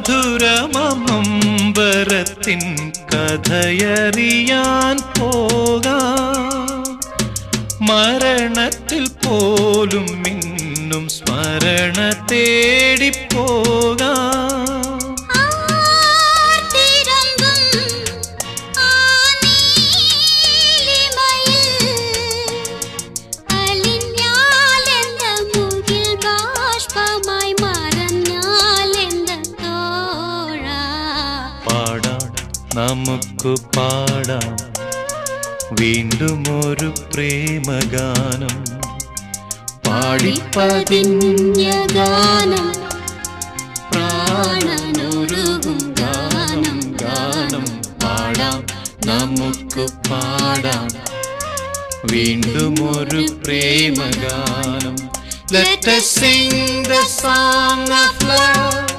മധുരമമ്പരത്തിൻ കഥയറിയാൻ പോകാം. മരണത്തിൽ പോലും മിന്നും സ്മരണ തേടിപ്പോകാം. നമുക്ക് പാടാം വീണ്ടും ഒരു പ്രേമഗാനം. പാടിപ്പതിഞ്ഞ ഗാനം, പ്രാണനുരുകും ഗാനം. ഗാനം പാടാം, നമുക്ക് പാടാം വീണ്ടും ഒരു പ്രേമഗാനം. Let us sing the song of love.